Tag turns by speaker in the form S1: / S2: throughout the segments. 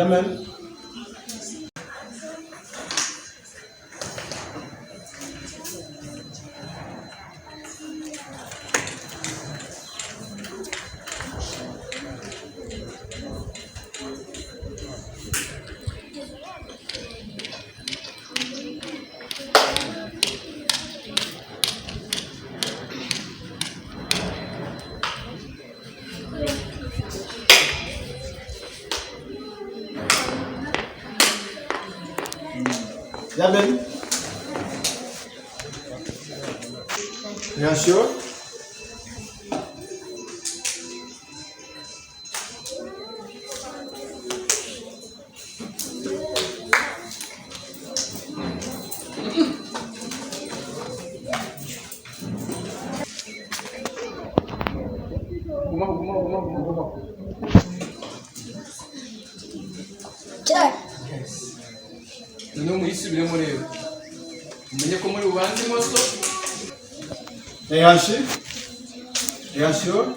S1: Jamani. Jamani. Bien sûr.
S2: Check.
S3: No município de Moreira. Menina como eu ando, moço.
S1: Et ensuite. Bien sûr.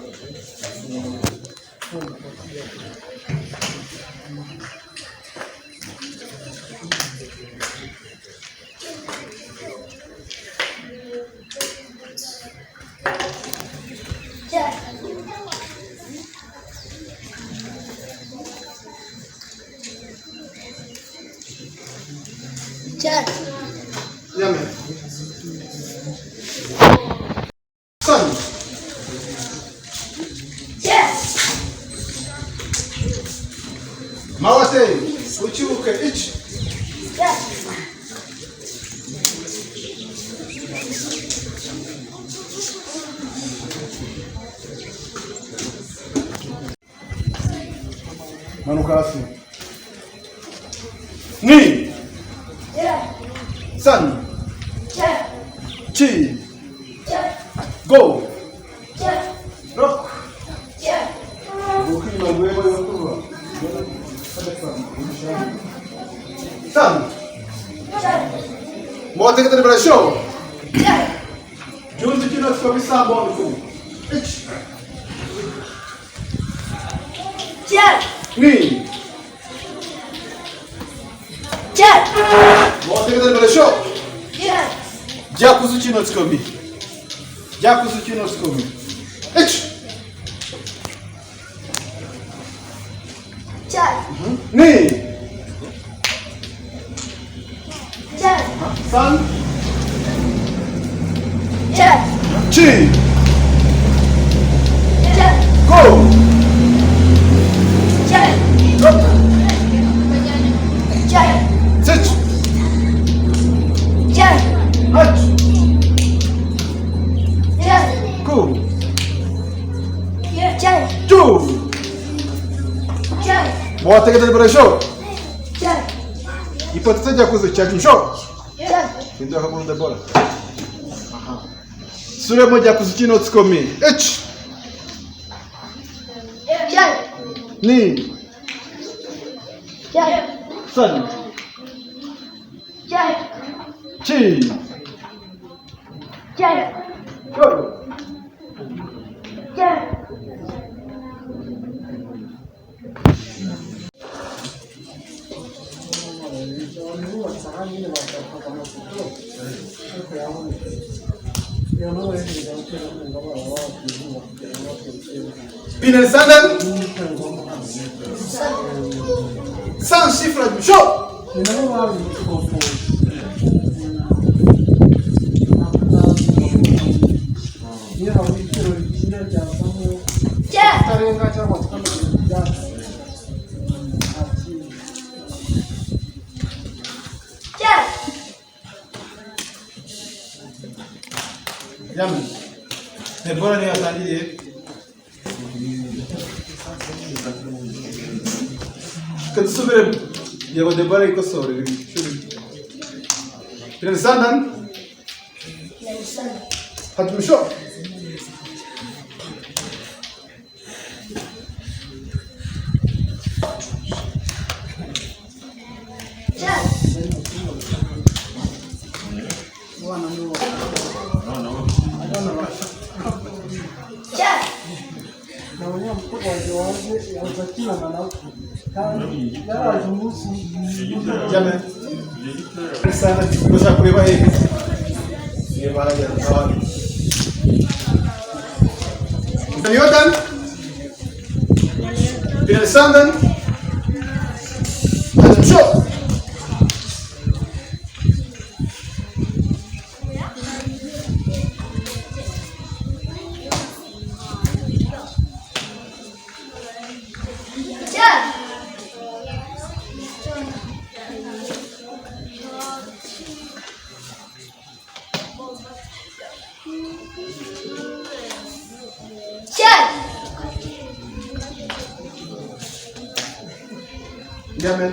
S2: Check. Check.
S1: Jamani. Son.
S2: Check.
S1: Mawate. Uchibuke ich.
S2: Check.
S1: Manuka asi. Ni.
S2: Check.
S1: San.
S2: Check.
S1: Chi.
S2: Check.
S1: Go.
S2: Check.
S1: Rock.
S2: Check.
S1: Buki na wewe yokuwa. San.
S2: Check.
S1: Mawate kita di show.
S2: Check.
S1: Junto que nós ficamos sabendo. Ich.
S2: Check.
S1: Ni.
S2: Check.
S1: Mawate kita di show.
S2: Check.
S1: Jakuzu chino tsukomi. Jakuzu chino tsukomi. Ich.
S2: Check.
S1: Ni.
S2: Check.
S1: San.
S2: Check.
S1: Chi.
S2: Check.
S1: Go.
S2: Check.
S1: Rock.
S2: Check.
S1: Sit.
S2: Check.
S1: Hach.
S2: Check.
S1: Go.
S2: Check.
S1: Two.
S2: Check.
S1: Mawate kita di show.
S2: Check.
S1: Ipotete jakuzu chaki show.
S2: Check.
S1: Ndio hapo ndo bora. Aha. Sura moja kuzichino tsukomi. Ich.
S2: Check.
S1: Ni.
S2: Check.
S1: San.
S2: Check.
S1: Chi.
S2: Check.
S1: Go.
S2: Check.
S1: Pinel sandal. Sans chiffre du show. Jamani. Bora ni atandie. Katusubire yego debara iko sore. Pinel sandal. Hatu show.
S2: Naona mkubwa waje waje
S1: Jamais. Sana ndashaka kureba hehe. Niba arajya n'abandi. Jordan. Peter Sandon. Show. Jamen.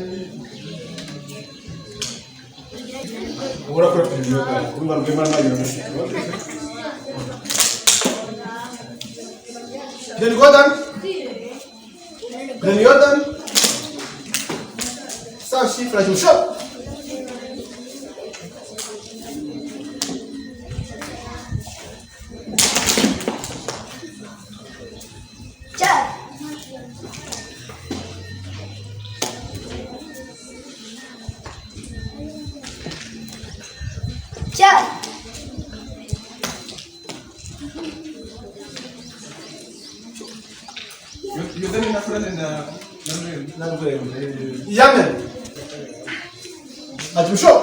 S1: Ora per prendere, non abbiamo mai visto. Then Jordan. Sa cifra de show.
S3: Jordan inakwenda na
S1: Jamen. Attention.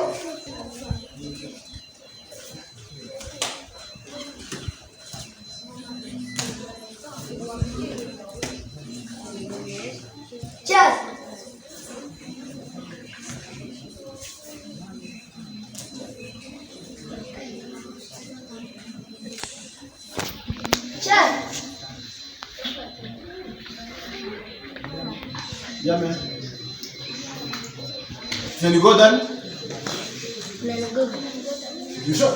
S1: Jamen. Can you go then? You sure?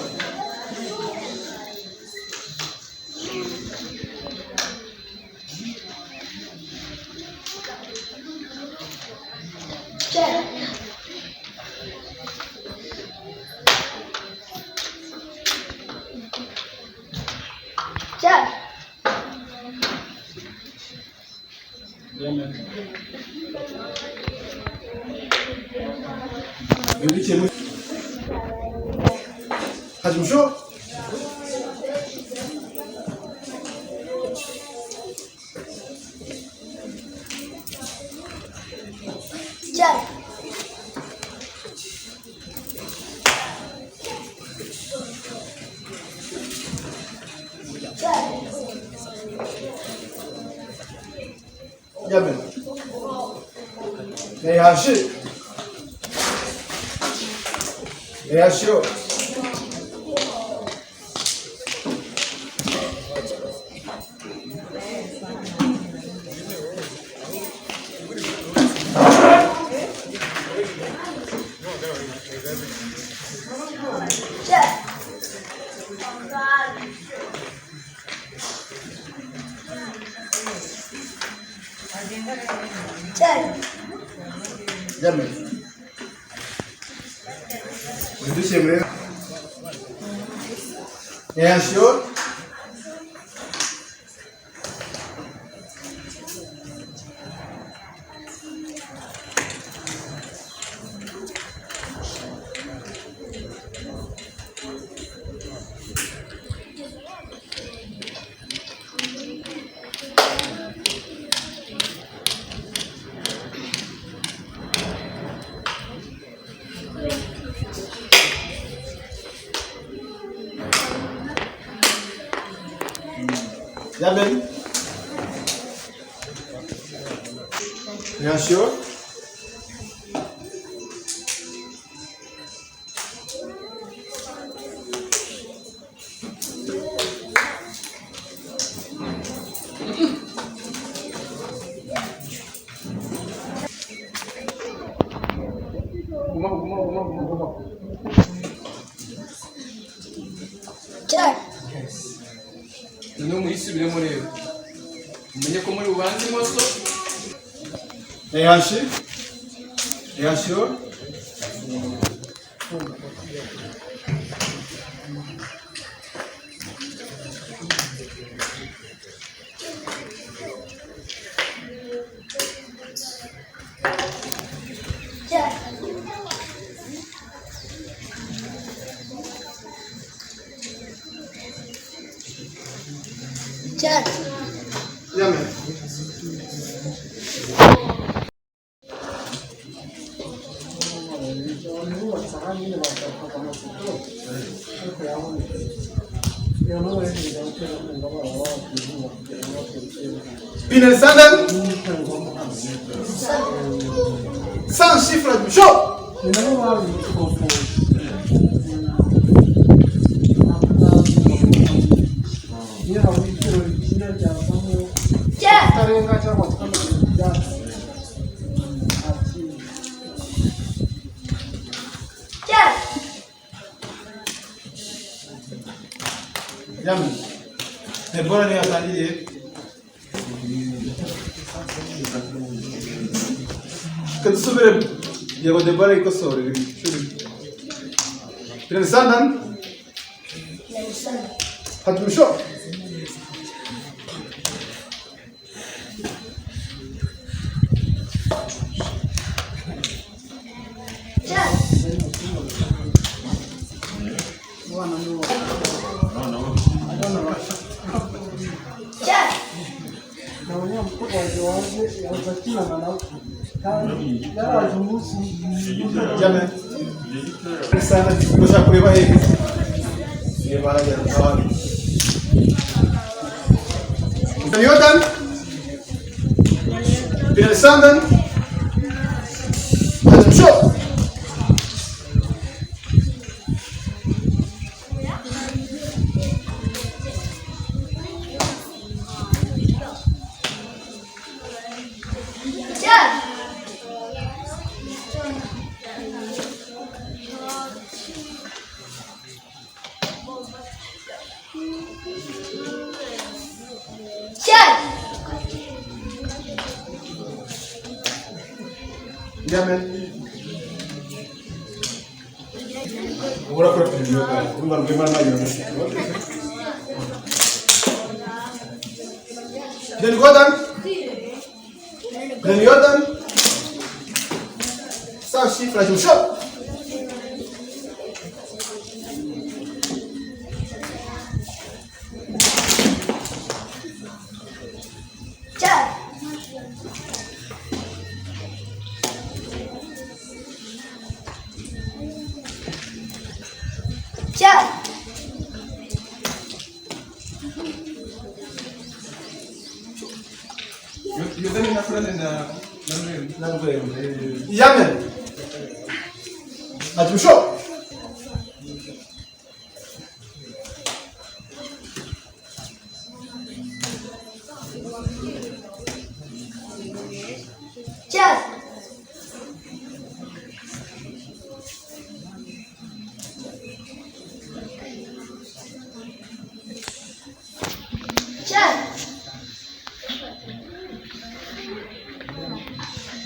S1: Attention. Jamen. Reagiu. Jamen. Itu siapa? Reagiu. Jamen. Reagiu. Guma.
S3: Noneho muyisubiremo rero umenye ko muri bubanze imoso.
S1: Reagiu.
S2: Judge.
S1: Amen. Pinel Sandal. Sans chiffre du show. Amen. Deborah ni atangiriye. Kadusubire yego Deborah ikosore ibicuri. Pinel Sandal. Hadi show. Amen. Sana bisa kureba hivi. Ye bala ya tawali. Yodan. Pinel Sandal. Show. Amen. Ora per prendere, non va mai io. Then Yodan. Sa cifra de show. Amen. Attention.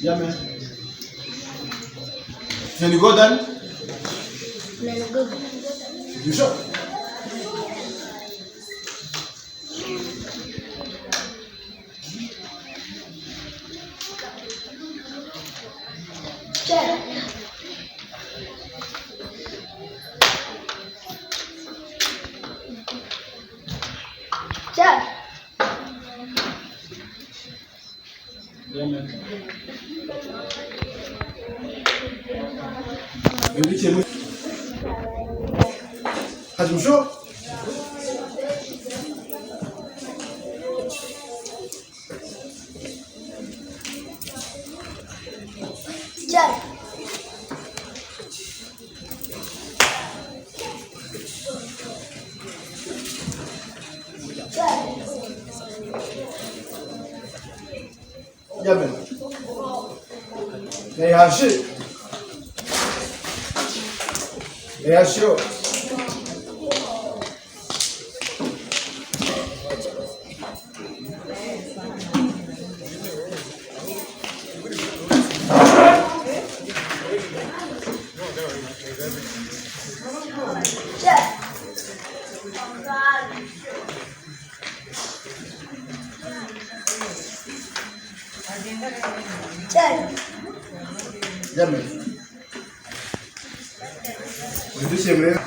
S1: Amen. Can you go then? You sure? Amen. Hadi show. Amen. Reagiu. Amen. Itu siapa?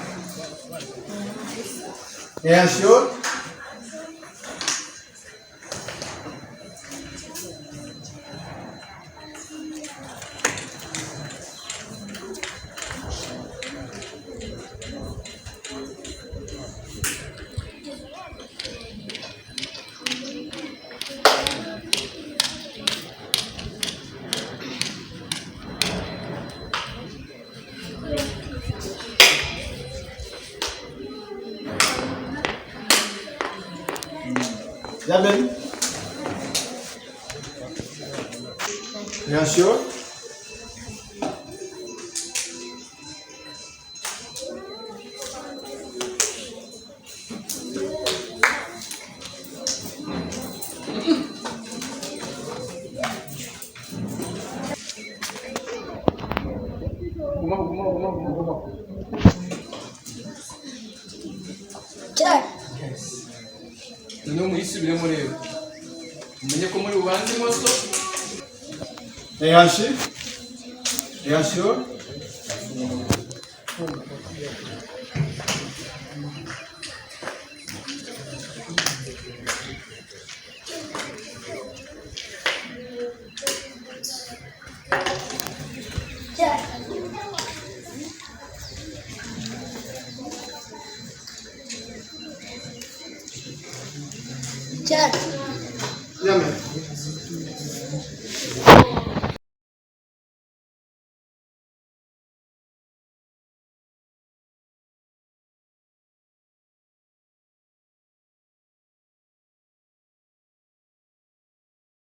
S1: Reagiu. Bien. Réaction.
S3: Gumaho.
S2: Jai.
S3: Noneho muyisubiremo rero. Umenye ko muri bubanze imoso.
S1: Réaction. Réaction.
S2: Jai. Jai.
S1: Bien.